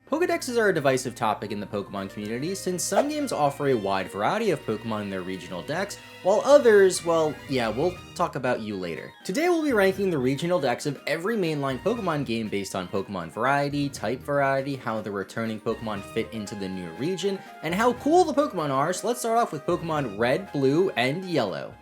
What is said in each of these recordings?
Pokedexes are a divisive topic in the Pokemon community since some games offer a wide variety of Pokemon in their regional decks, while others, well, yeah, we'll talk about you later. Today we'll be ranking the regional decks of every mainline Pokemon game based on Pokemon variety, type variety, how the returning Pokemon fit into the new region, and how cool the Pokemon are, so let's start off with Pokemon Red, Blue, and Yellow.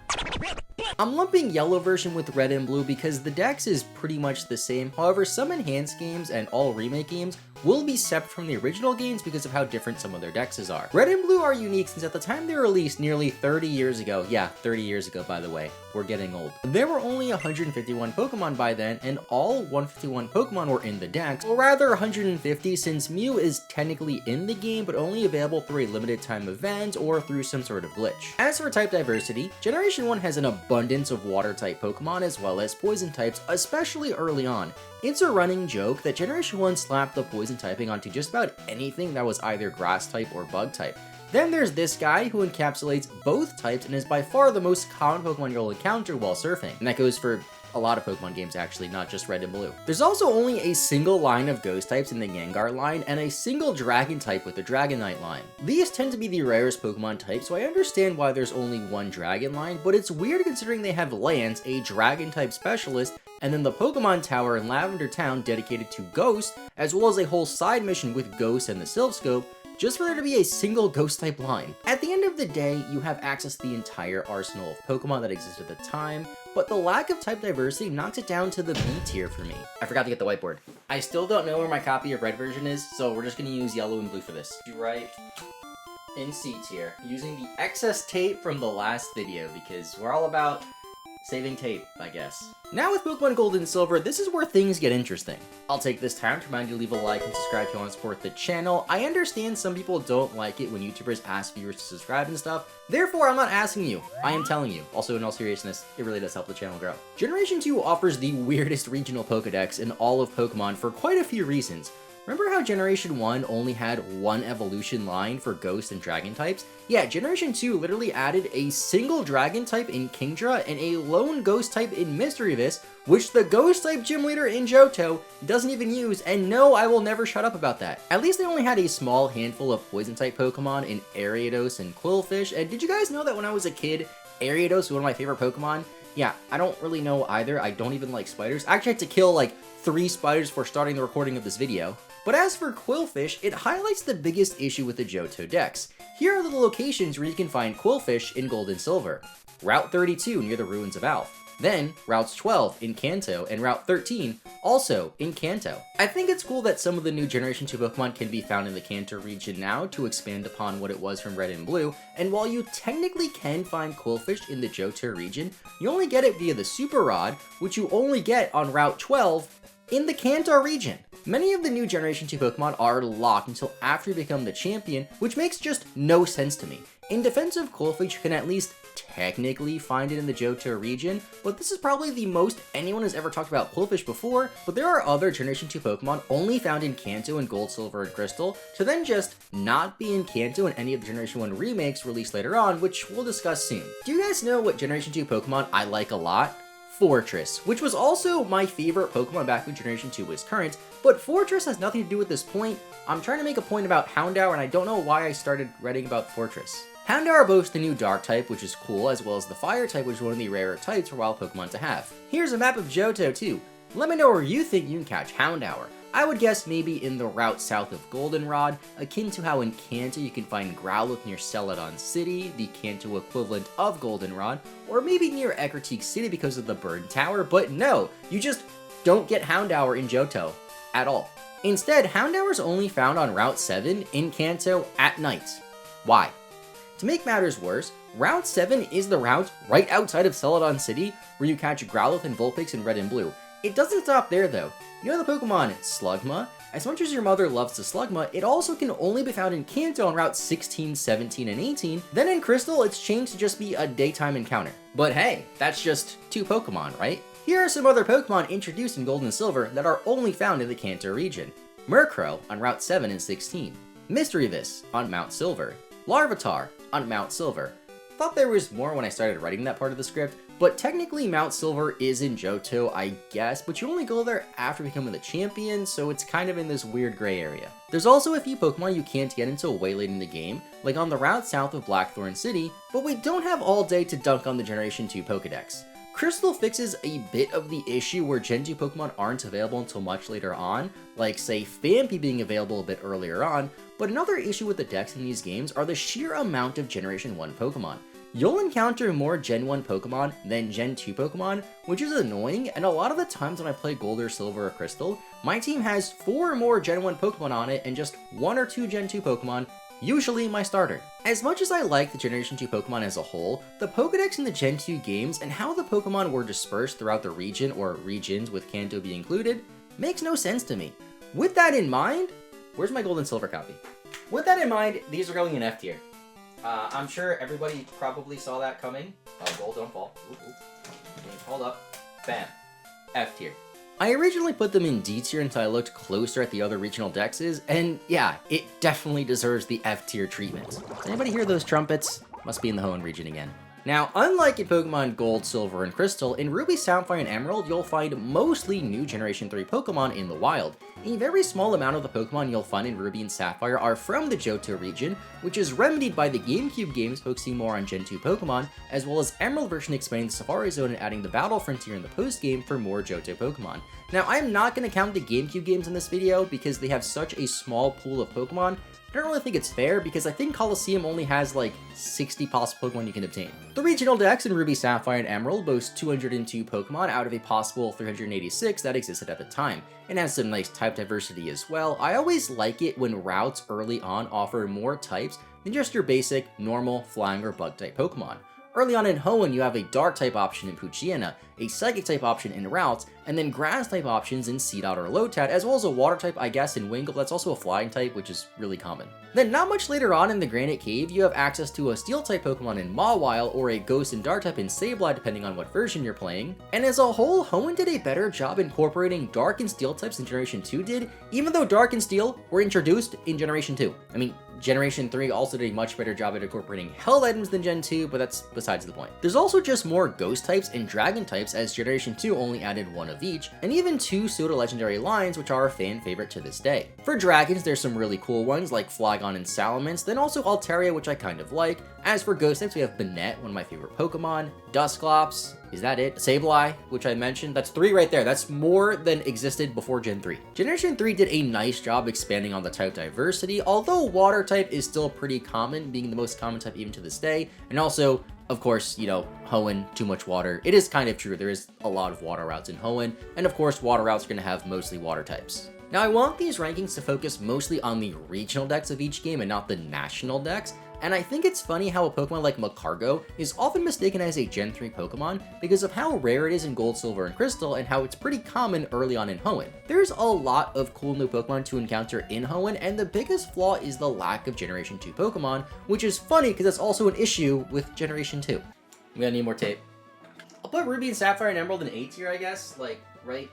I'm lumping Yellow version with Red and Blue because the dex is pretty much the same, however some enhanced games and all remake games will be separate from the original games because of how different some of their dexes are. Red and Blue are unique since at the time they were released nearly 30 years ago, yeah, 30 years ago by the way, we're getting old. There were only 151 Pokemon by then, and all 151 Pokemon were in the dex, or rather 150 since Mew is technically in the game but only available through a limited time event or through some sort of glitch. As for type diversity, Generation 1 has an abundance of water type Pokemon as well as poison types, especially early on. It's a running joke that Generation 1 slapped the poison typing onto just about anything that was either grass type or bug type. Then there's this guy who encapsulates both types and is by far the most common Pokemon you'll encounter while surfing. And that goes for a lot of Pokemon games actually, not just Red and Blue. There's also only a single line of Ghost types in the Gengar line and a single Dragon type with the Dragonite line. These tend to be the rarest Pokemon types, so I understand why there's only one Dragon line, but it's weird considering they have Lance, a Dragon type specialist, and then the Pokemon Tower in Lavender Town dedicated to Ghost, as well as a whole side mission with Ghost and the Silph just for there to be a single Ghost type line. At the end of the day, you have access to the entire arsenal of Pokemon that existed at the time, but the lack of type diversity knocks it down to the B tier for me. I forgot to get the whiteboard. I still don't know where my copy of Red version is, so we're just gonna use Yellow and Blue for this. Right in C tier, using the excess tape from the last video, because we're all about saving tape, I guess. Now with Pokemon Gold and Silver, this is where things get interesting. I'll take this time to remind you to leave a like and subscribe if you want to support the channel. I understand some people don't like it when YouTubers ask viewers to subscribe and stuff, therefore I'm not asking you, I am telling you. Also, in all seriousness, it really does help the channel grow. Generation 2 offers the weirdest regional Pokedex in all of Pokemon for quite a few reasons. Remember how Generation 1 only had one evolution line for Ghost and Dragon types? Yeah, Generation 2 literally added a single Dragon type in Kingdra and a lone Ghost type in Misdreavus, which the Ghost type gym leader in Johto doesn't even use, and no, I will never shut up about that. At least they only had a small handful of poison type Pokemon in Ariados and Quillfish, and did you guys know that when I was a kid, Ariados was one of my favorite Pokemon? Yeah, I don't really know either, I don't even like spiders. I actually had to kill like 3 spiders before starting the recording of this video. But as for Quillfish, it highlights the biggest issue with the Johto dex. Here are the locations where you can find Quillfish in Gold and Silver. Route 32 near the Ruins of Alph. Then, Routes 12 in Kanto, and Route 13 also in Kanto. I think it's cool that some of the new Generation 2 Pokemon can be found in the Kanto region now to expand upon what it was from Red and Blue, and while you technically can find Quillfish in the Johto region, you only get it via the Super Rod, which you only get on Route 12 in the Kanto region. Many of the new Generation 2 Pokemon are locked until after you become the champion, which makes just no sense to me. In defense of Quillfish, you can at least technically find it in the Johto region, but this is probably the most anyone has ever talked about Quillfish before, but there are other Generation 2 Pokemon only found in Kanto in Gold, Silver, and Crystal, to then just not be in Kanto in any of the Generation 1 remakes released later on, which we'll discuss soon. Do you guys know what Generation 2 Pokemon I like a lot? Fortress, which was also my favorite Pokemon back when Generation 2 was current, but Fortress has nothing to do with this point. I'm trying to make a point about Houndour, and I don't know why I started writing about Fortress. Houndour boasts the new Dark type, which is cool, as well as the Fire type, which is one of the rarer types for wild Pokemon to have. Here's a map of Johto too. Let me know where you think you can catch Houndour. I would guess maybe in the route south of Goldenrod, akin to how in Kanto you can find Growlithe near Celadon City, the Kanto equivalent of Goldenrod, or maybe near Ecruteak City because of the Bird Tower, but no, you just don't get Houndour in Johto at all. Instead, Houndour is only found on Route 7 in Kanto at night. Why? To make matters worse, Route 7 is the route right outside of Celadon City where you catch Growlithe and Vulpix in Red and Blue. It doesn't stop there though. You know the Pokemon Slugma? As much as your mother loves the Slugma, it also can only be found in Kanto on Route 16, 17, and 18. Then in Crystal, it's changed to just be a daytime encounter. But hey, that's just 2 Pokemon, right? Here are some other Pokemon introduced in Gold and Silver that are only found in the Kanto region. Murkrow on Route 7 and 16. Misdreavus on Mount Silver. Larvitar on Mount Silver. Thought there was more when I started writing that part of the script, but technically Mount Silver is in Johto, I guess, but you only go there after becoming the champion, so it's kind of in this weird gray area. There's also a few Pokemon you can't get until way late in the game, like on the route south of Blackthorn City, but we don't have all day to dunk on the Generation 2 Pokedex. Crystal fixes a bit of the issue where Gen 2 Pokemon aren't available until much later on, like say Phanpy being available a bit earlier on, but another issue with the decks in these games are the sheer amount of Generation 1 Pokemon. You'll encounter more Gen 1 Pokemon than Gen 2 Pokemon, which is annoying, and a lot of the times when I play Gold or Silver or Crystal, my team has 4 more Gen 1 Pokemon on it and just 1 or 2 Gen 2 Pokemon, usually my starter. As much as I like the Generation 2 Pokemon as a whole, the Pokedex in the Gen 2 games and how the Pokemon were dispersed throughout the region or regions with Kanto being included makes no sense to me. With that in mind, where's my Gold and Silver copy? With that in mind, these are going in F tier. I'm sure everybody probably saw that coming. Oh, Gold, don't fall. Ooh. Hold up. Bam. F tier. I originally put them in D tier until I looked closer at the other regional dexes, and yeah, it definitely deserves the F tier treatment. Does anybody hear those trumpets? Must be in the Hoenn region again. Now, unlike in Pokemon Gold, Silver, and Crystal, in Ruby, Sapphire, and Emerald, you'll find mostly new Generation 3 Pokemon in the wild. A very small amount of the Pokemon you'll find in Ruby and Sapphire are from the Johto region, which is remedied by the GameCube games focusing more on Gen 2 Pokemon, as well as Emerald version expanding the Safari Zone and adding the Battle Frontier in the post-game for more Johto Pokemon. Now, I'm not going to count the GameCube games in this video because they have such a small pool of Pokemon. I don't really think it's fair because I think Colosseum only has like 60 possible Pokemon you can obtain. The regional dex in Ruby, Sapphire, and Emerald boast 202 Pokemon out of a possible 386 that existed at the time, and has some nice type diversity as well. I always like it when routes early on offer more types than just your basic, normal, flying, or bug type Pokemon. Early on in Hoenn, you have a Dark type option in Poochyena, a Psychic type option in Routes, and then Grass type options in Seedot or Lotad, as well as a Water type, I guess, in Wingull that's also a Flying type, which is really common. Then not much later on in the Granite Cave, you have access to a Steel type Pokemon in Mawile, or a Ghost and Dark type in Sableye depending on what version you're playing. And as a whole, Hoenn did a better job incorporating Dark and Steel types than Generation 2 did, even though Dark and Steel were introduced in Generation 2. I mean, Generation 3 also did a much better job at incorporating held items than Gen 2, but that's besides the point. There's also just more Ghost types and Dragon types, as Generation 2 only added 1 of each, and even 2 pseudo legendary lines, which are a fan favorite to this day. For Dragons, there's some really cool ones like Flygon and Salamence, then also Altaria, which I kind of like. As for Ghost types, we have Banette, one of my favorite Pokemon, Dusclops, is that it? Sableye, which I mentioned. That's 3 right there. That's more than existed before Gen 3. Generation 3 did a nice job expanding on the type diversity, although Water type is still pretty common, being the most common type even to this day. And also, of course, you know, Hoenn, too much water. It is kind of true. There is a lot of water routes in Hoenn, and of course, water routes are going to have mostly water types. Now, I want these rankings to focus mostly on the regional decks of each game and not the national decks. And I think it's funny how a Pokemon like Magcargo is often mistaken as a Gen 3 Pokemon because of how rare it is in Gold, Silver, and Crystal, and how it's pretty common early on in Hoenn. There's a lot of cool new Pokemon to encounter in Hoenn, and the biggest flaw is the lack of Generation 2 Pokemon, which is funny because that's also an issue with Generation 2. I'm gonna need more tape. I'll put Ruby and Sapphire and Emerald in A tier, I guess, like right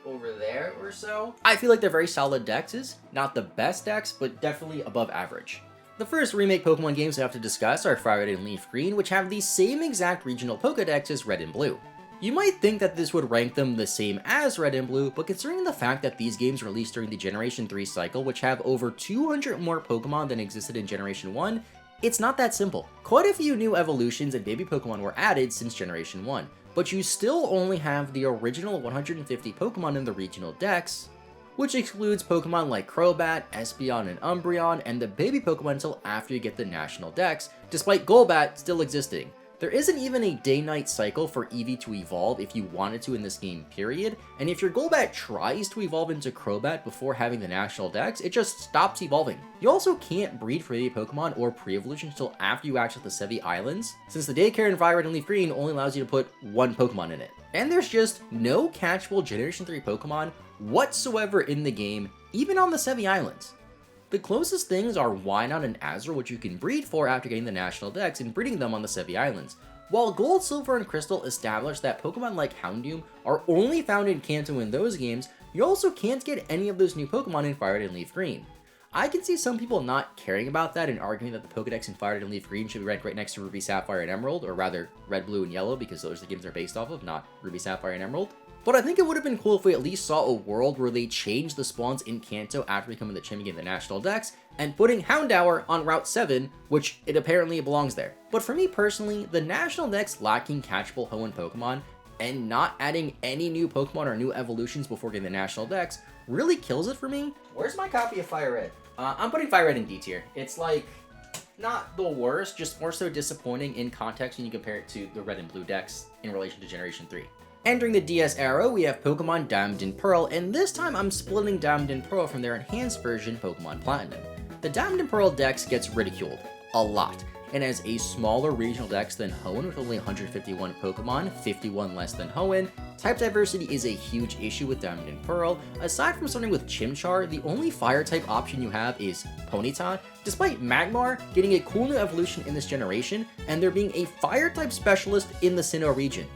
over there or so. I feel like they're very solid dexes, not the best decks, but definitely above average. The first remake Pokemon games we have to discuss are Fire Red and Leaf Green, which have the same exact regional Pokedex as Red and Blue. You might think that this would rank them the same as Red and Blue, but considering the fact that these games released during the Generation 3 cycle, which have over 200 more Pokemon than existed in Generation 1, it's not that simple. Quite a few new evolutions and baby Pokemon were added since Generation 1, but you still only have the original 150 Pokemon in the regional dex, which excludes Pokemon like Crobat, Espeon, and Umbreon, and the baby Pokemon until after you get the national dex, despite Golbat still existing. There isn't even a day-night cycle for Eevee to evolve if you wanted to in this game, period, and if your Golbat tries to evolve into Crobat before having the national dex, it just stops evolving. You also can't breed for baby Pokemon or pre-evolution until after you access the Sevi Islands, since the daycare in Fire Red and Leaf Green only allows you to put 1 Pokemon in it. And there's just no catchable Generation 3 Pokemon whatsoever in the game, even on the Sevi Islands. The closest things are Wynaut and Azure, which you can breed for after getting the national dex and breeding them on the Sevi Islands. While Gold, Silver, and Crystal established that Pokemon like Houndoom are only found in Kanto in those games, you also can't get any of those new Pokemon in Fire Red and Leaf Green. I can see some people not caring about that and arguing that the Pokedex in Fire Red and Leaf Green should be ranked right next to Ruby, Sapphire, and Emerald, or rather Red, Blue, and Yellow, because those are the games they're based off of, not Ruby, Sapphire, and Emerald. But I think it would have been cool if we at least saw a world where they changed the spawns in Kanto after becoming the champion of the National Dex, and putting Houndour on Route 7, which it apparently belongs there. But for me personally, the National Dex lacking catchable Hoenn Pokemon, and not adding any new Pokemon or new evolutions before getting the National Dex, really kills it for me. Where's my copy of Fire Red? I'm putting Fire Red in D tier. It's like, not the worst, just more so disappointing in context when you compare it to the Red and Blue decks in relation to Generation 3. Entering the DS era, we have Pokemon Diamond and Pearl, and this time I'm splitting Diamond and Pearl from their enhanced version, Pokemon Platinum. The Diamond and Pearl dex gets ridiculed a lot, and has a smaller regional dex than Hoenn with only 151 Pokemon, 51 less than Hoenn. Type diversity is a huge issue with Diamond and Pearl. Aside from starting with Chimchar, the only fire type option you have is Ponyta, despite Magmar getting a cool new evolution in this generation, and there being a fire type specialist in the Sinnoh region.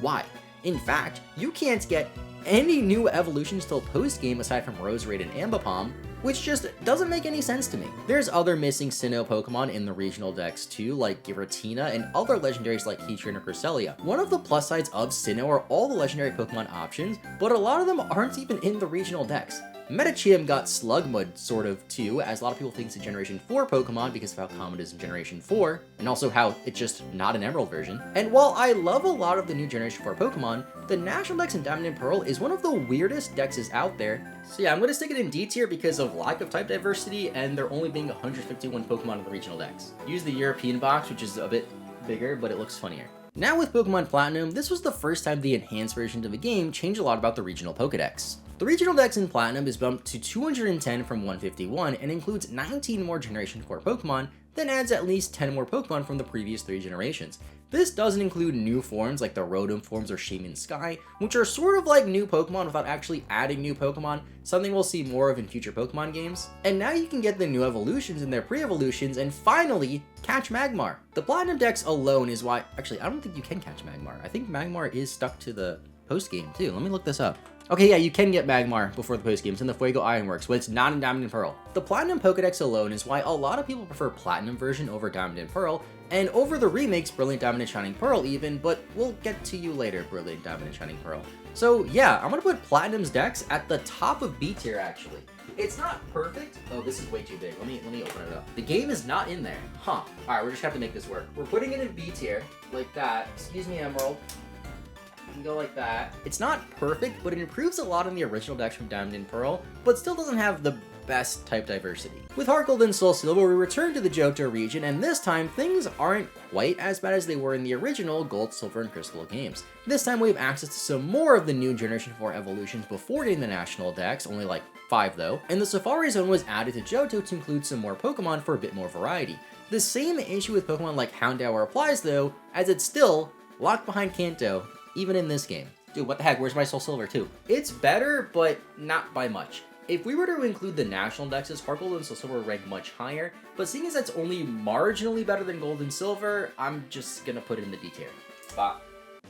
Why? In fact, you can't get any new evolutions till post-game aside from Roserade and Ambipom, which just doesn't make any sense to me. There's other missing Sinnoh Pokemon in the regional decks too, like Giratina and other legendaries like Heatran or Cresselia. One of the plus sides of Sinnoh are all the legendary Pokemon options, but a lot of them aren't even in the regional decks. Medicham got Slugmud sort of too, as a lot of people think it's a Generation 4 Pokemon because of how common it is in Generation 4, and also how it's just not an Emerald version. And while I love a lot of the new Generation 4 Pokemon, the National Dex in Diamond and Pearl is one of the weirdest dexes out there. So yeah, I'm going to stick it in D tier because of lack of type diversity and there only being 151 Pokemon in the regional dex. Use the European box, which is a bit bigger, but it looks funnier. Now with Pokemon Platinum, this was the first time the enhanced version of the game changed a lot about the regional Pokedex. The regional dex in Platinum is bumped to 210 from 151 and includes 19 more Generation 4 Pokemon, then adds at least 10 more Pokemon from the previous 3 generations. This doesn't include new forms like the Rotom forms or Shaman Sky, which are sort of like new Pokemon without actually adding new Pokemon, something we'll see more of in future Pokemon games. And now you can get the new evolutions and their pre-evolutions and finally catch Magmar. The Platinum dex alone is why, actually I don't think you can catch Magmar. I think Magmar is stuck to the post-game too. Let me look this up. Okay, yeah, you can get Magmar before the post-games in the Fuego Ironworks, but it's not in Diamond and Pearl. The Platinum Pokedex alone is why a lot of people prefer Platinum version over Diamond and Pearl, and over the remakes Brilliant Diamond and Shining Pearl even, but we'll get to you later, Brilliant Diamond and Shining Pearl. So yeah, I'm gonna put Platinum's dex at the top of B tier actually. It's not perfect. Oh, this is way too big. Let me open it up. The game is not in there. Huh. Alright, we're just gonna have to make this work. We're putting it in B tier, like that. Excuse me, Emerald. Can go like that. It's not perfect, but it improves a lot on the original dex from Diamond and Pearl, but still doesn't have the best type diversity. With Heart Gold and Soul Silver, we return to the Johto region, and this time, things aren't quite as bad as they were in the original Gold, Silver, and Crystal games. This time we have access to some more of the new Generation 4 evolutions before getting the National Dex, only like 5 though, and the Safari Zone was added to Johto to include some more Pokemon for a bit more variety. The same issue with Pokemon like Houndour applies though, as it's still locked behind Kanto, even in this game. Dude, what the heck, where's my Soul Silver too? It's better, but not by much. If we were to include the national dexes, Heart Gold and Soul Silver rank much higher, but seeing as that's only marginally better than Gold and Silver, I'm just gonna put it in the D tier. Bah.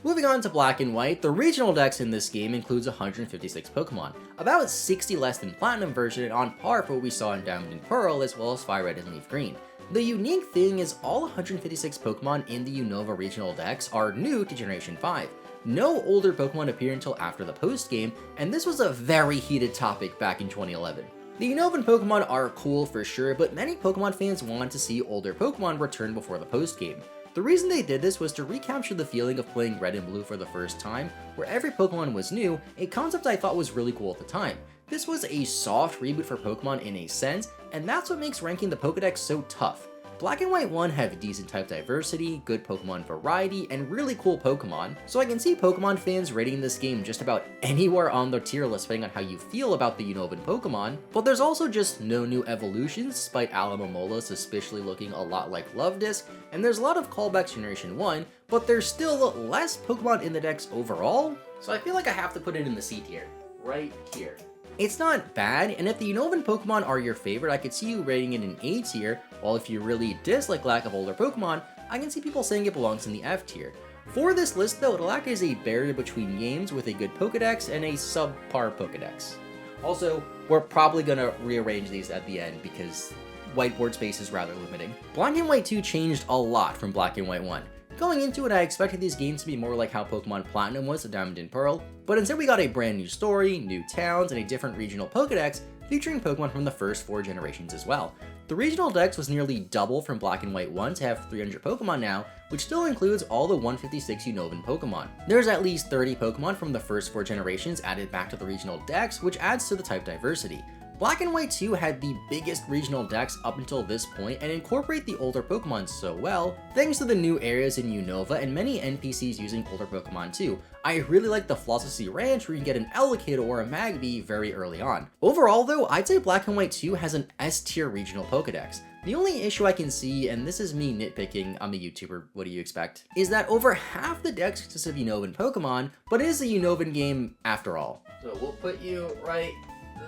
Moving on to Black and White, the regional dex in this game includes 156 Pokemon, about 60 less than Platinum version and on par for what we saw in Diamond and Pearl as well as Fire Red and Leaf Green. The unique thing is all 156 Pokemon in the Unova regional dex are new to Generation 5. No older Pokemon appear until after the post-game, and this was a very heated topic back in 2011. The Unovan Pokemon are cool for sure, but many Pokemon fans wanted to see older Pokemon return before the post-game. The reason they did this was to recapture the feeling of playing Red and Blue for the first time, where every Pokemon was new, a concept I thought was really cool at the time. This was a soft reboot for Pokemon in a sense, and that's what makes ranking the Pokedex so tough. Black and White 1 have decent type diversity, good Pokemon variety, and really cool Pokemon, so I can see Pokemon fans rating this game just about anywhere on their tier list depending on how you feel about the Unovan Pokemon, but there's also just no new evolutions despite Alomomola suspiciously looking a lot like Love Disc, and there's a lot of callbacks to Generation 1, but there's still less Pokemon in the dex overall, so I feel like I have to put it in the C tier, right here. It's not bad, and if the Unovan Pokemon are your favorite, I could see you rating it in A tier, while if you really dislike lack of older Pokemon, I can see people saying it belongs in the F tier. For this list though, it'll act as a barrier between games with a good Pokedex and a subpar Pokedex. Also, we're probably gonna rearrange these at the end because whiteboard space is rather limiting. Black and White 2 changed a lot from Black and White 1. Going into it, I expected these games to be more like how Pokemon Platinum was to Diamond and Pearl, but instead we got a brand new story, new towns, and a different regional Pokedex featuring Pokemon from the first 4 generations as well. The regional dex was nearly double from Black and White 1 to have 300 Pokemon now, which still includes all the 156 Unova Pokemon. There's at least 30 Pokemon from the first 4 generations added back to the regional dex, which adds to the type diversity. Black and White 2 had the biggest regional dex up until this point and incorporate the older Pokemon so well, thanks to the new areas in Unova and many NPCs using older Pokemon too. I really like the Flossisy Ranch where you can get an Elekid or a Magby very early on. Overall though, I'd say Black and White 2 has an S-tier regional Pokedex. The only issue I can see, and this is me nitpicking, I'm a YouTuber, what do you expect, is that over half the dex consists of Unovan Pokemon, but it is a Unovan game after all. So we'll put you right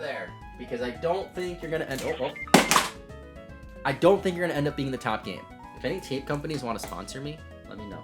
there. Because I don't think you're gonna end I don't think you're gonna end up being the top game. If any tape companies want to sponsor me, let me know.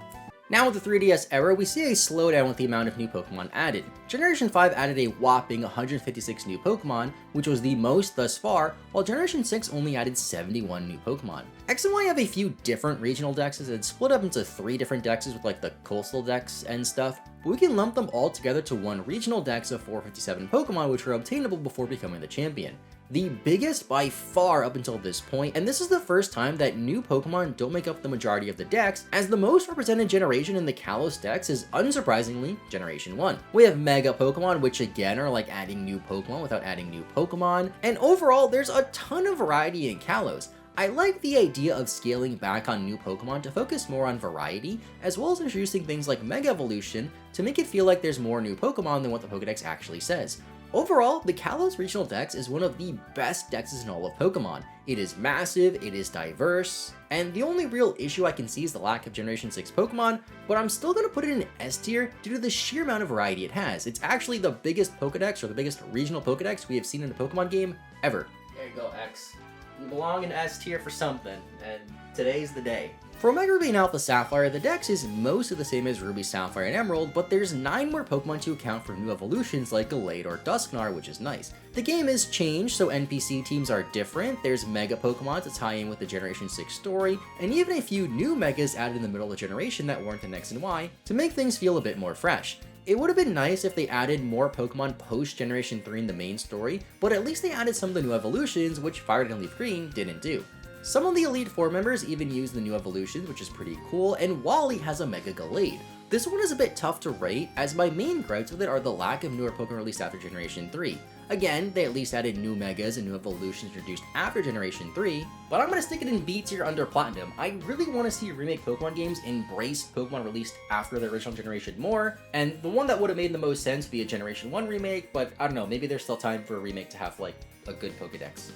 Now with the 3DS era, we see a slowdown with the amount of new Pokemon added. Generation 5 added a whopping 156 new Pokemon, which was the most thus far, while Generation 6 only added 71 new Pokemon. X and Y have a few different regional dexes and split up into 3 different dexes with like the coastal dex and stuff, but we can lump them all together to one regional dex of 457 Pokemon which were obtainable before becoming the champion. The biggest by far up until this point, and this is the first time that new Pokemon don't make up the majority of the dex, as the most represented generation in the Kalos dex is unsurprisingly Generation 1. We have Mega Pokemon, which again are like adding new Pokemon without adding new Pokemon, and overall there's a ton of variety in Kalos. I like the idea of scaling back on new Pokemon to focus more on variety, as well as introducing things like Mega Evolution to make it feel like there's more new Pokemon than what the Pokedex actually says. Overall, the Kalos Regional Dex is one of the best dexes in all of Pokemon. It is massive, it is diverse, and the only real issue I can see is the lack of Generation 6 Pokemon, but I'm still gonna put it in S tier due to the sheer amount of variety it has. It's actually the biggest Pokedex, or the biggest regional Pokedex we have seen in a Pokemon game ever. There you go, X. You belong in S tier for something, and today's the day. For Omega Ruby and Alpha Sapphire, the dex is mostly the same as Ruby, Sapphire, and Emerald, but there's 9 more Pokemon to account for new evolutions like Gallade or Dusknar, which is nice. The game is changed, so NPC teams are different, there's Mega Pokemon to tie in with the Generation 6 story, and even a few new Megas added in the middle of the generation that weren't in X and Y to make things feel a bit more fresh. It would have been nice if they added more Pokemon post-Generation 3 in the main story, but at least they added some of the new evolutions, which Fire and Leaf Green didn't do. Some of the Elite Four members even use the new evolutions, which is pretty cool, and Wally has a Mega Gallade. This one is a bit tough to rate, as my main gripes with it are the lack of newer Pokemon released after Generation 3. Again, they at least added new Megas and new evolutions introduced after Generation 3, but I'm gonna stick it in B tier under Platinum. I really want to see remake Pokemon games embrace Pokemon released after the original generation more, and the one that would have made the most sense would be a Generation 1 remake, but I don't know, maybe there's still time for a remake to have like a good Pokedex.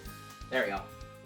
There we go.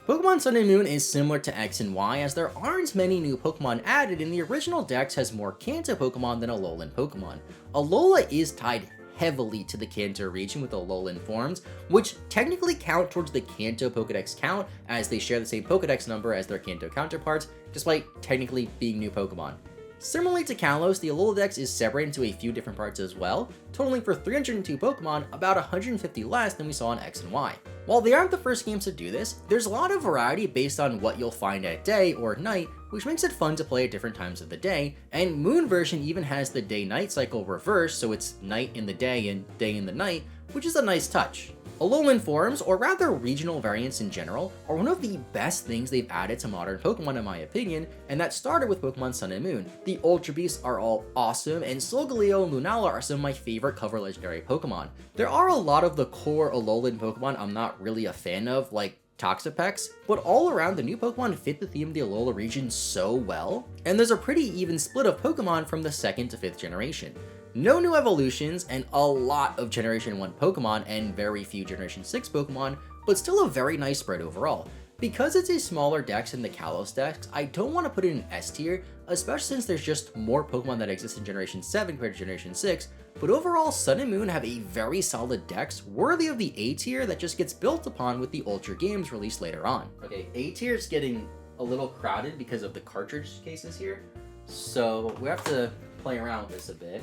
Pokemon Sun and Moon is similar to X and Y as there aren't many new Pokemon added, and the original dex has more Kanto Pokemon than Alolan Pokemon. Alola is tied heavily to the Kanto region with Alolan forms, which technically count towards the Kanto Pokedex count as they share the same Pokedex number as their Kanto counterparts, despite technically being new Pokemon. Similarly to Kalos, the Alola Dex is separated into a few different parts as well, totaling for 302 Pokemon, about 150 less than we saw in X and Y. While they aren't the first games to do this, there's a lot of variety based on what you'll find at day or night, which makes it fun to play at different times of the day, and Moon version even has the day-night cycle reversed, so it's night in the day and day in the night, which is a nice touch. Alolan forms, or rather regional variants in general, are one of the best things they've added to modern Pokemon in my opinion, and that started with Pokemon Sun and Moon. The Ultra Beasts are all awesome, and Solgaleo and Lunala are some of my favorite cover legendary Pokemon. There are a lot of the core Alolan Pokemon I'm not really a fan of, like Toxapex, but all around the new Pokemon fit the theme of the Alola region so well, and there's a pretty even split of Pokemon from the 2nd to 5th generation. No new evolutions, and a lot of Generation 1 Pokemon and very few Generation 6 Pokemon, but still a very nice spread overall. Because it's a smaller dex than the Kalos dex, I don't want to put it in S tier, especially since there's just more Pokemon that exist in Generation 7 compared to Generation 6, but overall Sun and Moon have a very solid dex, worthy of the A tier that just gets built upon with the Ultra games released later on. Okay, A tier is getting a little crowded because of the cartridge cases here, so we have to play around with this a bit.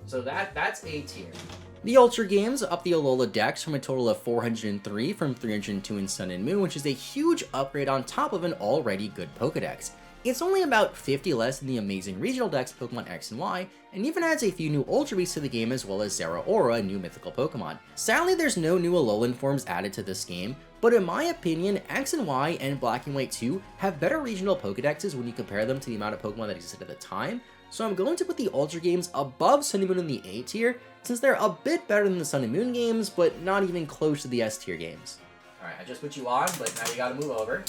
So that's A tier. The Ultra games up the Alola Dex from a total of 403 from 302 in Sun and Moon, which is a huge upgrade on top of an already good Pokedex. It's only about 50 less than the amazing regional decks of Pokemon X and Y, and even adds a few new Ultra Beasts to the game as well as Zeraora, a new mythical Pokemon. Sadly, there's no new Alolan forms added to this game, but in my opinion, X and Y and Black and White 2 have better regional Pokedexes when you compare them to the amount of Pokemon that existed at the time, so I'm going to put the Ultra games above Sun and Moon in the A tier, since they're a bit better than the Sun and Moon games, but not even close to the S tier games. Alright, I just put you on, but now you gotta move over.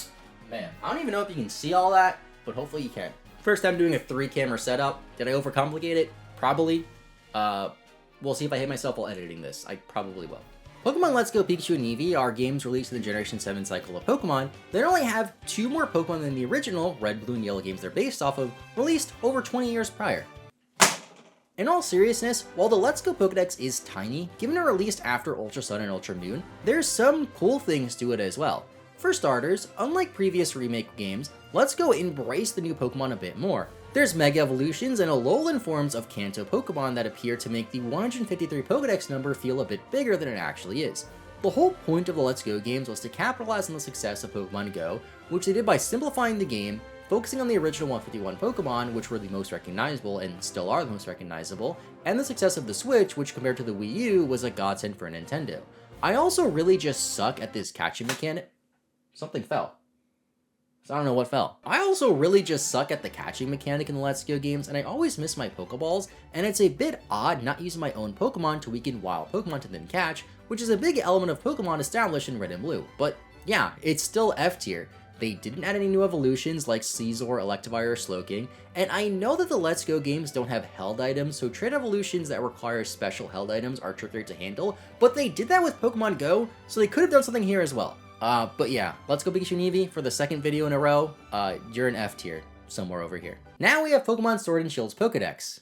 Man, I don't even know if you can see all that, but hopefully you can. First time doing a 3-camera setup. Did I overcomplicate it? Probably. We'll see if I hit myself while editing this. I probably will. Pokemon Let's Go Pikachu and Eevee are games released in the Generation 7 cycle of Pokemon that only have 2 more Pokemon than the original Red, Blue, and Yellow games they're based off of, released over 20 years prior. In all seriousness, while the Let's Go Pokedex is tiny, given it released after Ultra Sun and Ultra Moon, there's some cool things to it as well. For starters, unlike previous remake games, Let's Go embrace the new Pokemon a bit more. There's Mega Evolutions and Alolan forms of Kanto Pokemon that appear to make the 153 Pokedex number feel a bit bigger than it actually is. The whole point of the Let's Go games was to capitalize on the success of Pokemon Go, which they did by simplifying the game, focusing on the original 151 Pokemon, which were the most recognizable and still are the most recognizable, and the success of the Switch, which compared to the Wii U was a godsend for Nintendo. I also really just suck at this catching mechanic. Something fell. So I don't know what fell. I also really just suck at the catching mechanic in the Let's Go games, and I always miss my Pokeballs, and it's a bit odd not using my own Pokemon to weaken wild Pokemon to then catch, which is a big element of Pokemon established in Red and Blue. But yeah, it's still F tier. They didn't add any new evolutions like Scizor, Electivire, or Slowking, and I know that the Let's Go games don't have held items, so trade evolutions that require special held items are trickier to handle, but they did that with Pokemon Go, so they could have done something here as well. But yeah, Let's Go Pikachu and Eevee for the second video in a row. You're an F tier, somewhere over here. Now we have Pokemon Sword and Shield's Pokedex.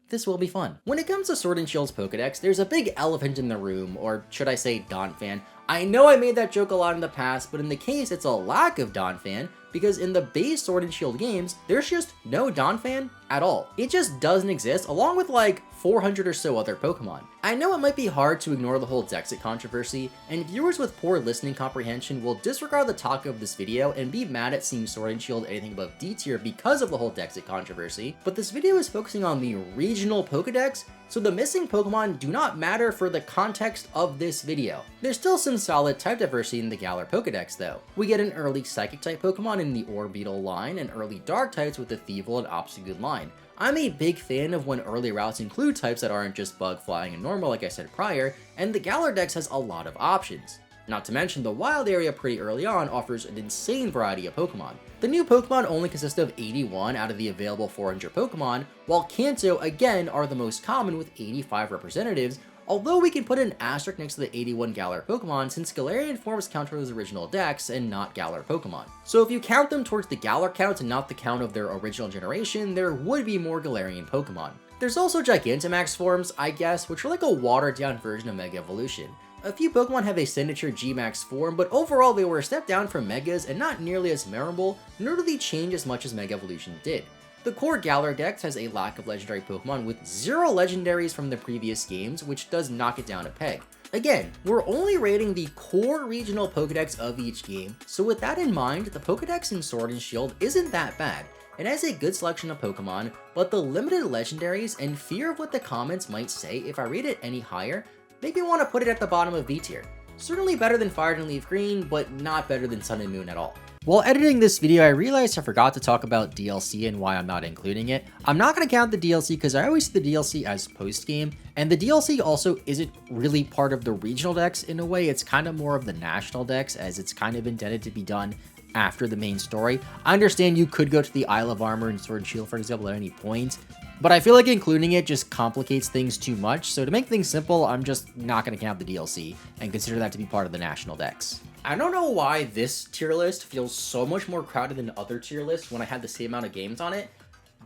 This will be fun. When it comes to Sword and Shield's Pokedex, there's a big elephant in the room, or should I say Donphan. I know I made that joke a lot in the past, but in the case, it's a lack of Donphan, because in the base Sword and Shield games, there's just no Donphan at all. It just doesn't exist, along with like 400 or so other Pokemon. I know it might be hard to ignore the whole Dexit controversy, and viewers with poor listening comprehension will disregard the talk of this video and be mad at seeing Sword and Shield anything above D tier because of the whole Dexit controversy, but this video is focusing on the regional Pokedex, so the missing Pokemon do not matter for the context of this video. There's still some solid type diversity in the Galar Pokedex though. We get an early Psychic type Pokemon in the Orbeetle line, and early Dark types with the Thievul and Obstagoon line. I'm a big fan of when early routes include types that aren't just Bug, Flying, and Normal like I said prior, and the Galar Dex has a lot of options. Not to mention the wild area pretty early on offers an insane variety of Pokemon. The new Pokemon only consist of 81 out of the available 400 Pokemon, while Kanto again are the most common with 85 representatives, although we can put an asterisk next to the 81 Galar Pokemon since Galarian forms count towards the original Dex and not Galar Pokemon. So if you count them towards the Galar count and not the count of their original generation, there would be more Galarian Pokemon. There's also Gigantamax forms, I guess, which are like a watered down version of Mega Evolution. A few Pokemon have a signature G-Max form, but overall they were a step down from Megas and not nearly as memorable, nor do they change as much as Mega Evolution did. The core Galar Dex has a lack of legendary Pokemon with 0 legendaries from the previous games, which does knock it down a peg. Again, we're only rating the core regional Pokedex of each game, so with that in mind, the Pokedex in Sword and Shield isn't that bad. It has a good selection of Pokemon, but the limited legendaries and fear of what the comments might say if I rate it any higher make me want to put it at the bottom of B tier. Certainly better than Fire and Leaf Green, but not better than Sun and Moon at all. While editing this video, I realized I forgot to talk about DLC and why I'm not including it. I'm not going to count the DLC because I always see the DLC as post-game, and the DLC also isn't really part of the regional decks in a way. It's kind of more of the national decks, as it's kind of intended to be done after the main story. I understand you could go to the Isle of Armor and Sword and Shield, for example, at any point, but I feel like including it just complicates things too much, so to make things simple, I'm just not going to count the DLC and consider that to be part of the national decks. I don't know why this tier list feels so much more crowded than other tier lists when I had the same amount of games on it,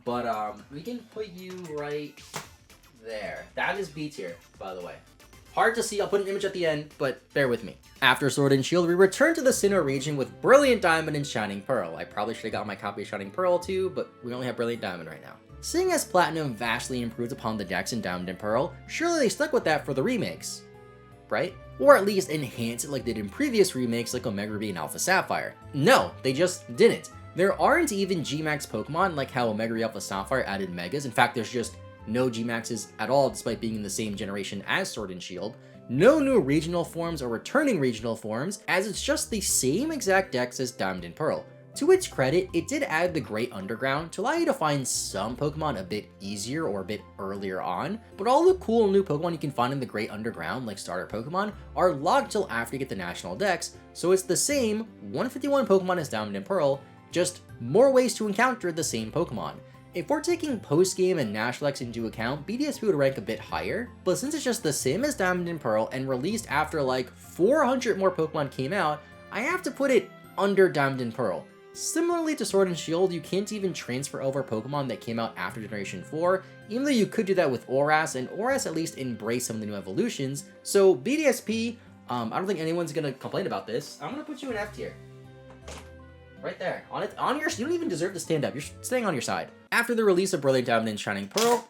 but we can put you right there. That is B tier, by the way. Hard to see, I'll put an image at the end, but bear with me. After Sword and Shield, we return to the Sinnoh region with Brilliant Diamond and Shining Pearl. I probably should have got my copy of Shining Pearl too, but we only have Brilliant Diamond right now. Seeing as Platinum vastly improved upon the decks in Diamond and Pearl, surely they stuck with that for the remakes, right? Or at least enhance it like they did in previous remakes like Omega Ruby and Alpha Sapphire. No, they just didn't. There aren't even G-Max Pokemon like how Omega Ruby Alpha Sapphire added Megas. In fact, there's just no G-Maxes at all despite being in the same generation as Sword and Shield. No new regional forms or returning regional forms, as it's just the same exact decks as Diamond and Pearl. To its credit, it did add the Great Underground to allow you to find some Pokemon a bit easier or a bit earlier on, but all the cool new Pokemon you can find in the Great Underground, like starter Pokemon, are locked till after you get the National Dex, so it's the same 151 Pokemon as Diamond and Pearl, just more ways to encounter the same Pokemon. If we're taking post-game and National Dex into account, BDSP would rank a bit higher, but since it's just the same as Diamond and Pearl and released after like 400 more Pokemon came out, I have to put it under Diamond and Pearl. Similarly to Sword and Shield, you can't even transfer over Pokemon that came out after Generation 4, even though you could do that with Oras, and Oras at least embraced some of the new evolutions. So BDSP, I don't think anyone's gonna complain about this. I'm gonna put you in F tier. Right there. On your, you don't even deserve to stand up. You're staying on your side. After the release of Brilliant Diamond and Shining Pearl,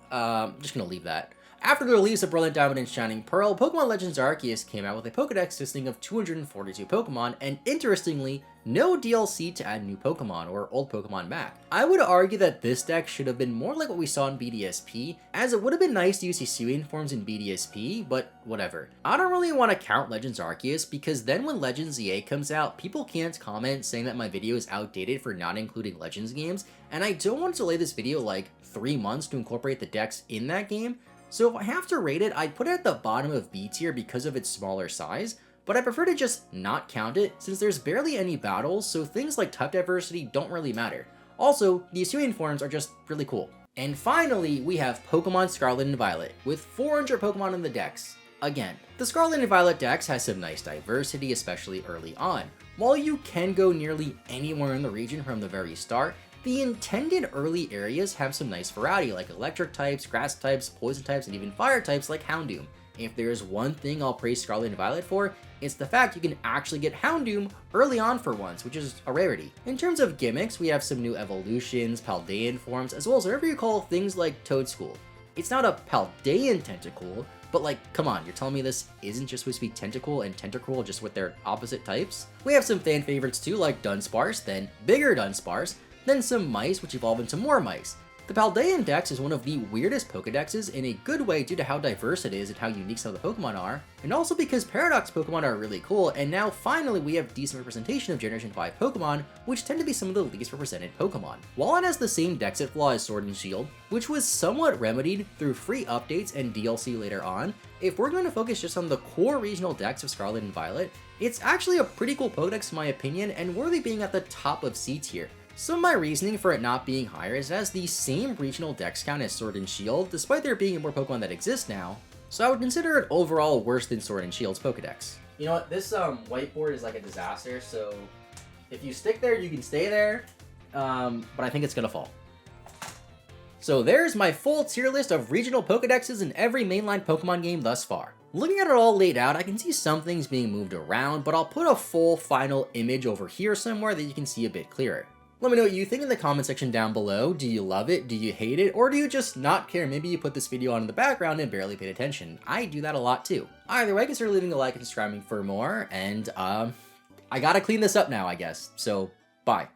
I'm just gonna leave that. After the release of Brilliant Diamond and Shining Pearl, Pokemon Legends Arceus came out with a Pokedex consisting of 242 Pokemon, and interestingly, no DLC to add new Pokemon or old Pokemon back. I would argue that this deck should have been more like what we saw in BDSP, as it would have been nice to use Hisuian forms in BDSP, but whatever. I don't really want to count Legends Arceus, because then when Legends EA comes out, people can't comment saying that my video is outdated for not including Legends games, and I don't want to delay this video like 3 months to incorporate the decks in that game. So if I have to rate it, I'd put it at the bottom of B tier because of its smaller size, but I prefer to just not count it since there's barely any battles, so things like type diversity don't really matter. Also, the Hisuian forms are just really cool. And finally, we have Pokemon Scarlet and Violet, with 400 Pokemon in the dex. Again, the Scarlet and Violet dex has some nice diversity, especially early on. While you can go nearly anywhere in the region from the very start, the intended early areas have some nice variety like electric types, grass types, poison types, and even fire types like Houndoom. If there's one thing I'll praise Scarlet and Violet for, it's the fact you can actually get Houndoom early on for once, which is a rarity. In terms of gimmicks, we have some new evolutions, Paldean forms, as well as whatever you call things like Toadschool. It's not a Paldean Tentacool, but like, come on, you're telling me this isn't just supposed to be Tentacool and Tentacruel just with their opposite types? We have some fan favorites too, like Dunsparce, then bigger Dunsparce, then some mice, which evolve into more mice. The Paldean Dex is one of the weirdest Pokedexes in a good way due to how diverse it is and how unique some of the Pokemon are, and also because Paradox Pokemon are really cool, and now finally we have decent representation of Generation 5 Pokemon, which tend to be some of the least represented Pokemon. While it has the same Dexit flaw as Sword and Shield, which was somewhat remedied through free updates and DLC later on, if we're going to focus just on the core regional Dex of Scarlet and Violet, it's actually a pretty cool Pokedex in my opinion, and worthy being at the top of C tier. Some of my reasoning for it not being higher is it has the same regional dex count as Sword and Shield, despite there being more Pokemon that exist now, so I would consider it overall worse than Sword and Shield's Pokedex. You know what, this whiteboard is like a disaster, so if you stick there, you can stay there, but I think it's gonna fall. So there's my full tier list of regional Pokedexes in every mainline Pokemon game thus far. Looking at it all laid out, I can see some things being moved around, but I'll put a full final image over here somewhere that you can see a bit clearer. Let me know what you think in the comment section down below. Do you love it? Do you hate it? Or do you just not care? Maybe you put this video on in the background and barely paid attention. I do that a lot too. Either way, consider leaving a like and subscribing for more, and I gotta clean this up now, I guess. So, bye.